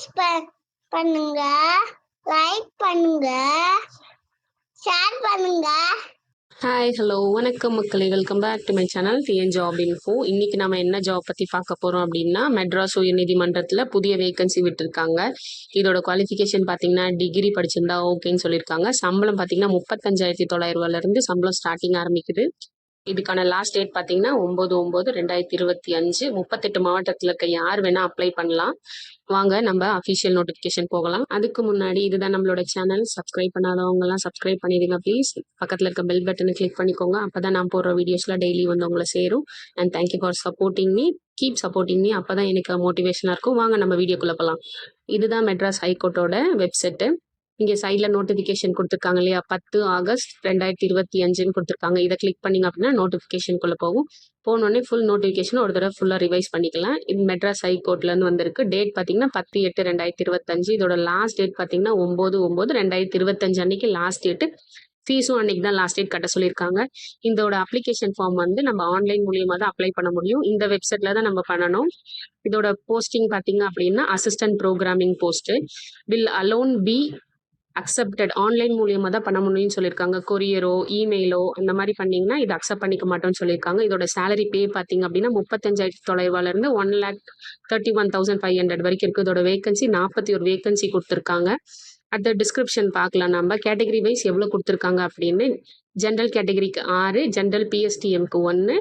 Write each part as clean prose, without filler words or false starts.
பண்ணுங்க, லைக் பண்ணுங்க, ஷேர் பண்ணுங்க. ஹாய் ஹலோ வணக்கம் மக்களே, welcome back to my channel TN job info. இன்னைக்கு நம்ம என்ன ஜாப் பற்றி பார்க்க போகிறோம் அப்படின்னா, மெட்ராஸ் உயர்நீதிமன்றத்தில் புதிய வேகன்சி விட்டுருக்காங்க. இதோட குவாலிஃபிகேஷன் பார்த்தீங்கன்னா டிகிரி படிச்சிருந்தா ஓகேன்னு சொல்லியிருக்காங்க. சம்பளம் பார்த்தீங்கன்னா 35,900 சம்பளம் ஸ்டார்டிங் ஆரம்பிக்குது. இதுக்கான லாஸ்ட் டேட் பார்த்தீங்கன்னா 9/9/2025. 38 மாவட்டத்தில் இருக்க யார் வேணால் அப்ளை பண்ணலாம். வாங்க நம்ம அஃபிஷியல் நோட்டிஃபிகேஷன் போகலாம். அதுக்கு முன்னாடி இதுதான் நம்மளோட சேனல். சப்ஸ்கிரைப் பண்ணாதவங்கலாம் சப்ஸ்கிரைப் பண்ணிடுங்க ப்ளீஸ். பக்கத்தில் இருக்க பெல் பட்டனை கிளிக் பண்ணிக்கோங்க. அப்போ தான் நான் போடுற வீடியோஸ்லாம் டெய்லி வந்து உங்களை சேரும். And thank you for supporting me. Keep supporting me. அப்போ தான் எனக்கு மோட்டிவேஷனாக இருக்கும். வாங்க நம்ம வீடியோக்குள்ளே போகலாம். இதுதான் மெட்ராஸ் ஹைகோர்ட்டோட வெப்சைட்டு. இங்கே சைடில் நோட்டிஃபிகேஷன் கொடுத்துருக்காங்க இல்லையா, 10 ஆகஸ்ட் 2025 கொடுத்துருக்காங்க. இதை கிளிக் பண்ணிங்க அப்படின்னா நோட்டிஃபிகேஷனுக்குள்ளே போகும். போனோடனே ஃபுல் நோட்டிஃபிகேஷன் ஒரு தடவை ஃபுல்லாக ரிவைஸ் பண்ணிக்கலாம். இது மெட்ராஸ் ஹைகோர்ட்லேருந்து வந்திருக்கு. டேட் பார்த்தீங்கன்னா 10/8/2025. இதோட லாஸ்ட் டேட் பார்த்தீங்கன்னா 9/9/2025 அன்னைக்கு லாஸ்ட் டேட்டு. ஃபீஸும் அன்னைக்கு தான் லாஸ்ட் டேட் கட்ட சொல்லியிருக்காங்க. இதோட அப்ளிகேஷன் ஃபார்ம் வந்து நம்ம ஆன்லைன் மூலியமாக தான் அப்ளை பண்ண முடியும். இந்த வெப்சைட்டில் தான் நம்ம பண்ணணும். இதோட போஸ்டிங் பார்த்தீங்க அப்படின்னா assistant programming post. Will alone B accepted. Online மூலியமாக தான் பண்ண முடியும்னு சொல்லியிருக்காங்க. கொரியரோ இமெயிலோ அந்த மாதிரி பண்ணிங்கன்னா இது அக்செப்ட் பண்ணிக்க மாட்டோம்னு சொல்லியிருக்காங்க. இதோட சேலரி பே பார்த்தீங்க அப்படின்னா 35,900 1,31,500 வரைக்கும் இருக்குது. இதோட வேகன்சி 41 வேகன்சி கொடுத்துருக்காங்க. அடுத்த டிஸ்கிரிப்ஷன் பார்க்கலாம். நம்ம கேட்டகரி வைஸ் எவ்வளோ கொடுத்துருக்காங்க அப்படின்னு. ஜென்ரல் கேட்டகரிக்கு 6, ஜென்ரல் பிஎஸ்டிஎம்க்கு 1,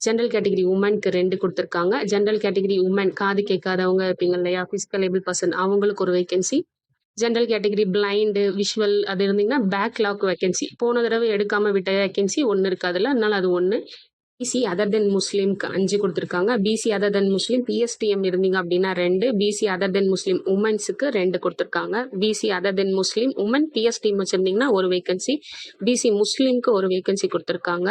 ஜென்ரல் கேட்டகரி உமனுக்கு 2 கொடுத்துருக்காங்க. ஜென்ரல் கேட்டகரி உமன் காது கேட்காதவங்க இருப்பீங்க இல்லையா, ஃபிசிக்கல் ஏபிள் பர்சன், அவங்களுக்கு ஒரு vacancy. General category blind visual அது இருந்தீங்கன்னா பேக்லாக் வேகன்சி, போன தடவை எடுக்காமல் விட்ட வேகன்சி 1 இருக்குது அதில், அதனால அது 1. பிசி அதர் தென் முஸ்லீம்க்கு 5 கொடுத்துருக்காங்க. பிசி அதர் தென் முஸ்லீம் பிஎஸ்டிஎம் இருந்தீங்க அப்படின்னா 2, பிசி அதர் தென் முஸ்லீம் உமன்ஸுக்கு 2 கொடுத்துருக்காங்க. பிசி அதர் தென் முஸ்லீம் உமன் பிஎஸ்டிஎம் வச்சுருந்தீங்கன்னா ஒரு வேகன்சி, பிசி முஸ்லீம்க்கு ஒரு வேகன்சி கொடுத்துருக்காங்க.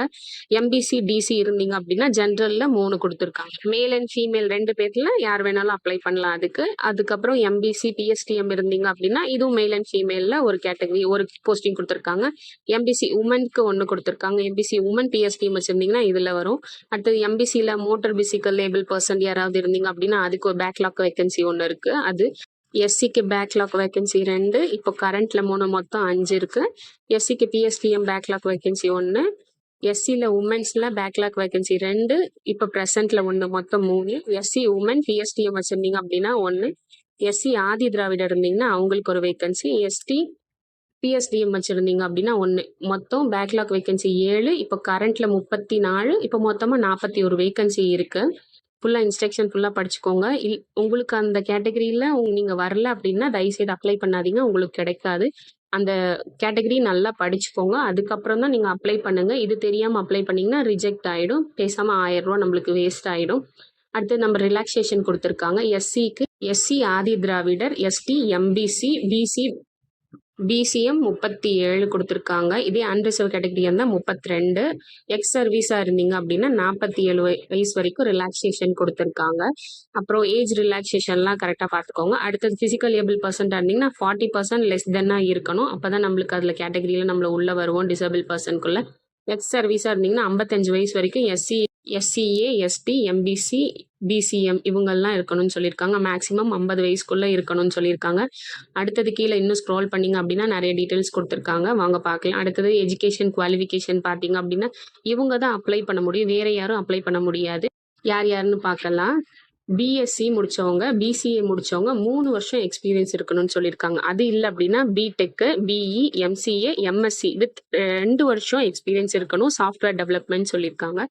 எம்பிசி டிசி இருந்தீங்க அப்படின்னா ஜென்ரலில் 3 கொடுத்துருக்காங்க. மேல் அண்ட் ஃபீமேல் 2 பேர்ல யார் வேணாலும் அப்ளை பண்ணலாம் அதுக்கு. அதுக்கப்புறம் எம்பிசி பிஎஸ்டிஎம் இருந்தீங்க அப்படின்னா இதுவும் மேல் அண்ட் ஃபீமேலில் ஒரு கேட்டகரி ஒரு போஸ்டிங் கொடுத்துருக்காங்க. எம்பிசி உமனுக்கு 1 கொடுத்துருக்காங்க. எம்பிசி உமன் பிஎஸ்டிஎம் வச்சுருந்தீங்கன்னா இதில் வரும். அடுத்தது எம்பிசியில் மோட்டர் பிசிக்கல் ஏபிள் பர்சன் யாராவது இருந்தீங்க அப்படின்னா அதுக்கு ஒரு பேக்லாக் வேகன்சி 1 இருக்கு. அது எஸ்சிக்கு பேக்லாக் வேகன்சி 2, இப்போ கரண்ட்ல 3, மொத்தம் 5 இருக்கு. எஸ்சிக்கு பிஎஸ்டிஎம் பேக்லாக் வேகன்சி 1, எஸ்சியில் உமன்ஸில் பேக்லாக் வேகன்சி 2, இப்போ ப்ரெசென்ட்ல 1, மொத்தம் 3. எஸ்சி உமன் பிஎஸ்டிஎம் வச்சுருந்தீங்க அப்படின்னா 1, எஸ்சி ஆதி திராவிடர் இருந்தீங்கன்னா அவங்களுக்கு ஒரு வேகன்சி, எஸ்டி பிஎஸ்டிஎம் வச்சுருந்தீங்க அப்படின்னா 1, மொத்தம் பேக்லாக் வேகன்சி 7, இப்போ கரண்ட்ல 34, இப்போ மொத்தமாக 41 வேகன்சி இருக்கு. ஃபுல்லாக இன்ஸ்ட்ரக்ஷன் ஃபுல்லாக படிச்சுக்கோங்க. உங்களுக்கு அந்த கேட்டகரியில் நீங்கள் வரல அப்படின்னா தயவுசெய்து அப்ளை பண்ணாதீங்க, உங்களுக்கு கிடைக்காது. அந்த கேட்டகரி நல்லா படிச்சுக்கோங்க, அதுக்கப்புறம் தான் நீங்கள் அப்ளை பண்ணுங்க. இது தெரியாமல் அப்ளை பண்ணிங்கன்னா ரிஜெக்ட் ஆகிடும். பேசாமல் 1000 ரூபா நம்மளுக்கு வேஸ்ட் ஆகிடும். அடுத்து நம்ம ரிலாக்ஸேஷன் கொடுத்துருக்காங்க. எஸ்சிக்கு SC Adi Dravidar, ST MBC, BC BCM 37 கொடுத்துருக்காங்க. இதே அன்ரிசர்வ் கேட்டகரி இருந்தால் 32, எக்ஸ் சர்வீஸாக இருந்தீங்க அப்படின்னா 47 வயசு வரைக்கும் ரிலாக்ஸேஷன் கொடுத்துருக்காங்க. அப்புறம் ஏஜ் ரிலாக்ஸேஷன்லாம் கரெக்டாக பார்த்துக்கோங்க. அடுத்தது ஃபிசிக்கல் ஏபிள் பர்சன்ட்டாக இருந்தீங்கன்னா 40% லெஸ் தென்னாக இருக்கணும். அப்போ தான் நம்மளுக்கு அதில் கேட்டகரியில் நம்மள உள்ளே வருவோம் டிசபிள் பர்சனுக்குள்ளே. எக்ஸ் சர்வீஸாக இருந்தீங்கன்னா 55 வயசு வரைக்கும் எஸ்சிஏ, எஸ்டி, எம்பிசி, பிசிஎம் இவங்கெல்லாம் இருக்கணும்னு சொல்லியிருக்காங்க. மேக்ஸிமம் 50 வயசுக்குள்ளே இருக்கணும்னு சொல்லியிருக்காங்க. அடுத்தது கீழே இன்னும் ஸ்க்ரோல் பண்ணிங்க அப்படின்னா நிறைய டீட்டெயில்ஸ் கொடுத்துருக்காங்க, வாங்க பார்க்கலாம். அடுத்தது எஜுகேஷன் குவாலிஃபிகேஷன் பார்த்தீங்க அப்படின்னா இவங்க தான் அப்ளை பண்ண முடியும், வேறு யாரும் அப்ளை பண்ண முடியாது. யார் யாருன்னு பார்க்கலாம். பிஎஸ்சி முடித்தவங்க, பிசிஏ முடித்தவங்க 3 வருஷம் எக்ஸ்பீரியன்ஸ் இருக்கணும்னு சொல்லியிருக்காங்க. அது இல்லை அப்படின்னா பிடெக்கு, பிஇ, எம்சிஏ, எம்எஸ்சி வித் 2 வருஷம் எக்ஸ்பீரியன்ஸ் இருக்கணும் சாஃப்ட்வேர் டெவலப்மெண்ட் சொல்லியிருக்காங்க.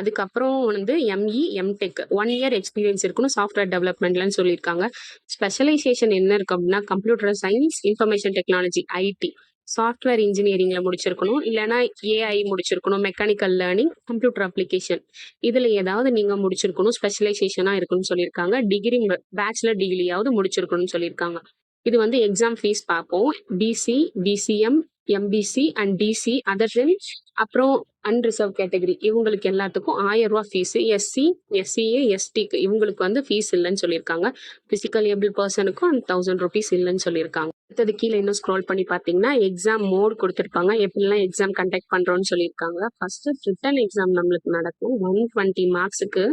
அதுக்கப்புறம் வந்து எம்இ, எம்டெக் 1 இயர் எக்ஸ்பீரியன்ஸ் இருக்கணும் சாஃப்ட்வேர் டெவலப்மெண்ட்லன்னு சொல்லியிருக்காங்க. ஸ்பெஷலைசேஷன் என்ன இருக்கு அப்படின்னா computer science, information technology, IT, software இன்ஜினியரிங்கில் முடிச்சிருக்கணும், இல்லைனா ஏஐ முடிச்சிருக்கணும், மெக்கானிக்கல் லேர்னிங், கம்ப்யூட்டர் அப்ளிகேஷன், இதில் ஏதாவது நீங்கள் முடிச்சிருக்கணும், ஸ்பெஷலைசேஷனாக இருக்குன்னு சொல்லியிருக்காங்க. டிகிரி பேச்சுலர் டிகிரியாவது முடிச்சிருக்கணும்னு சொல்லியிருக்காங்க. இது வந்து எக்ஸாம் ஃபீஸ் பார்ப்போம். BC, BCM, MBC and DC other then அப்புறம் அன்ரிசர்வ் கேட்டகரி இவங்களுக்கு எல்லாத்துக்கும் 1000 ரூபா ஃபீஸ். எஸ்சி எஸ்சிஏ எஸ்டிக்கு இவங்களுக்கு வந்து ஃபீஸ் இல்லைன்னு சொல்லியிருக்காங்க. பிசிக்கல் ஏபிள் பர்சனுக்கும் அந்த 1000 ருபீஸ் இல்லைன்னு சொல்லியிருக்காங்க. அடுத்தது கீழே இன்னும் ஸ்க்ரோல் பண்ணி பார்த்தீங்கன்னா எக்ஸாம் மோட் கொடுத்துருப்பாங்க, எப்படிலாம் எக்ஸாம் கண்டக்ட் பண்றோம்னு சொல்லியிருக்காங்க. ஃபர்ஸ்ட் ரிட்டன் எக்ஸாம் நம்மளுக்கு நடக்கும் 120 மார்க்ஸுக்கு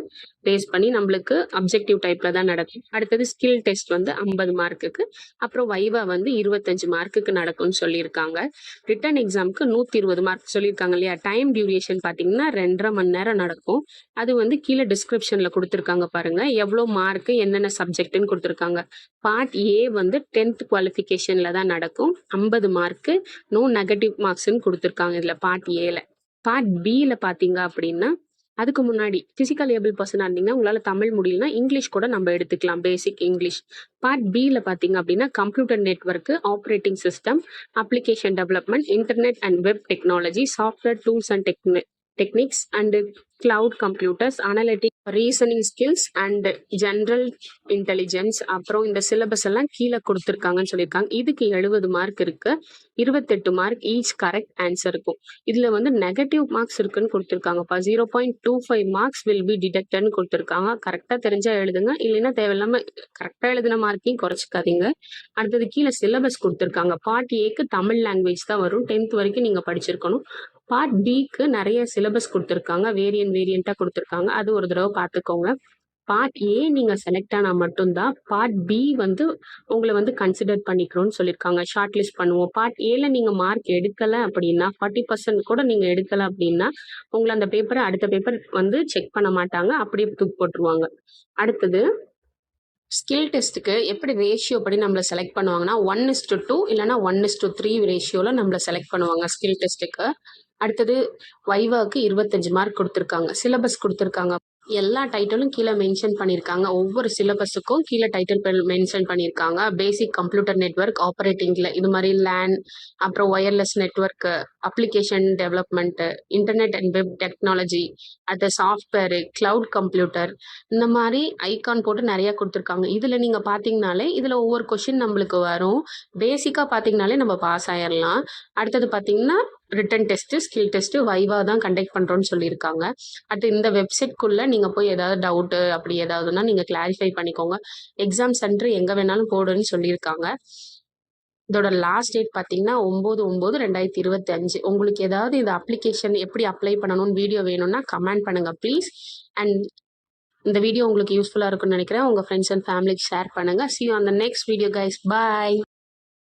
பேஸ் பண்ணி நம்மளுக்கு அப்ஜெக்டிவ் டைப்ல தான் நடக்கும். அடுத்தது ஸ்கில் டெஸ்ட் வந்து 50 மார்க்குக்கு, அப்புறம் வைவா வந்து 25 மார்க்குக்கு நடக்கும்னு சொல்லியிருக்காங்க. ரிட்டன் எக்ஸாமுக்கு 120 மார்க் சொல்லியிருக்காங்க இல்லையா. டைம் டியூரேஷன் பார்த்தீங்கன்னா 2.5 மணி நேரம் நடக்கும். அது வந்து கீழே டிஸ்கிரிப்ஷன்ல கொடுத்துருக்காங்க பாருங்க, எவ்வளோ மார்க் என்னென்ன சப்ஜெக்ட்னு கொடுத்துருக்காங்க. பார்ட் ஏ வந்து 10th குவாலிஃபிகேஷன்ல தான் நடக்கும், 50 மார்க்கு, நோ நெகட்டிவ் மார்க்ஸ்ன்னு கொடுத்துருக்காங்க இதுல பார்ட் ஏல. பார்ட் பில பார்த்தீங்க அப்படின்னா அதுக்கு முன்னாடி பிசிக்கல் ஏபிள் பர்சனாக இருந்தீங்கன்னா உங்களால தமிழ் முடியலன்னா இங்கிலீஷ் கூட நம்ம எடுத்துக்கலாம், பேசிக் இங்கிலீஷ். பார்ட் பில பார்த்தீங்க அப்படின்னா computer network, operating system, application development, internet and web technology, software tools and techniques and cloud computers, analytic, reasoning skills and general intelligence. அப்புறம் இந்த சிலபஸ் எல்லாம் கீழே கொடுத்துருக்காங்கன்னு சொல்லியிருக்காங்க. இதுக்கு 70 மார்க் இருக்கு, 28 மார்க் ஈச் கரெக்ட் ஆன்சர் இருக்கும். இதுல வந்து நெகட்டிவ் மார்க்ஸ் இருக்குன்னு கொடுத்துருக்காங்கப்பா. 0.25 மார்க்ஸ் வில் பி டிடெக்டட்னு கொடுத்துருக்காங்க. கரெக்டா தெரிஞ்சா எழுதுங்க, இல்லைன்னா தேவையில்லாம கரெக்டா எழுதின மார்க்கையும் குறைச்சிக்காதீங்க. அடுத்தது கீழே சிலபஸ் கொடுத்துருக்காங்க. பார்ட் ஏக்கு தமிழ் லாங்குவேஜ் தான் வரும், 10th வரைக்கும் நீங்க படிச்சிருக்கணும். பார்ட் பிக்கு நிறைய சிலபஸ் கொடுத்துருக்காங்க, வேரியண்டா கொடுத்துருக்காங்க, அது ஒரு தடவை பார்த்துக்கோங்க. பார்ட் ஏ நீங்க செலக்ட் ஆனா மட்டும்தான் பார்ட் பி வந்து உங்களை வந்து கன்சிடர் பண்ணிக்கிறோம்னு சொல்லியிருக்காங்க, ஷார்ட் லிஸ்ட் பண்ணுவோம். பார்ட் ஏல நீங்க மார்க் எடுக்கல அப்படின்னா 40% கூட நீங்க எடுக்கல அப்படின்னா உங்களை அந்த பேப்பரை அடுத்த பேப்பர் வந்து செக் பண்ண மாட்டாங்க, அப்படியே தூக்கி போட்டுருவாங்க. அடுத்தது ஸ்கில் டெஸ்ட்டுக்கு எப்படி ரேஷியோ படி நம்மளை செலக்ட் பண்ணுவாங்கன்னா 1:2 இல்லைன்னா 1:3 ரேஷியோவில் நம்மளை செலக்ட் பண்ணுவாங்க ஸ்கில் டெஸ்ட்டுக்கு. அடுத்தது வைவாக்கு 25 மார்க் கொடுத்துருக்காங்க, சிலபஸ் கொடுத்துருக்காங்க, எல்லா டைட்டிலும் கீழே மென்ஷன் பண்ணியிருக்காங்க. ஒவ்வொரு சிலபஸுக்கும் கீழே டைட்டில் மென்ஷன் பண்ணியிருக்காங்க. பேசிக் கம்ப்யூட்டர் நெட்வொர்க், ஆப்ரேட்டிங்ல இது மாதிரி லேன், அப்புறம் wireless network, application development, internet and web technology, அது சாஃப்ட்வேர், கிளவுட் கம்ப்யூட்டர், இந்த மாதிரி ஐகான் போட்டு நிறைய கொடுத்துருக்காங்க. இதுல நீங்க பாத்தீங்கன்னாலே இதுல ஒவ்வொரு கொஸ்டின் நம்மளுக்கு வரும். பேசிக்கா பாத்தீங்கன்னாலே நம்ம பாஸ் ஆயிடலாம். அடுத்தது பாத்தீங்கன்னா ரிட்டன் டெஸ்ட், ஸ்கில் டெஸ்ட், வைவா தான் கண்டக்ட் பண்றோம்னு சொல்லியிருக்காங்க. அடுத்து இந்த வெப்சைட்குள்ள நீங்க போய் ஏதாவது டவுட் அப்படி ஏதாவதுன்னா நீங்க கிளாரிஃபை பண்ணிக்கோங்க. எக்ஸாம் சென்டர் எங்க வேணாலும் போடுன்னு சொல்லியிருக்காங்க. இதோட லாஸ்ட் டேட் பார்த்தீங்கன்னா 9/9/2025. உங்களுக்கு ஏதாவது இந்த அப்ளிகேஷன் எப்படி அப்ளை பண்ணணும்னு வீடியோ வேணும்னா கமெண்ட் பண்ணுங்க ப்ளீஸ். அண்ட் இந்த வீடியோ உங்களுக்கு யூஸ்ஃபுல்லாக இருக்கும்னு நினைக்கிறேன். உங்கள் ஃப்ரெண்ட்ஸ் அண்ட் ஃபேமிலிக்கு ஷேர் பண்ணுங்க. See you on the next video guys. Bye.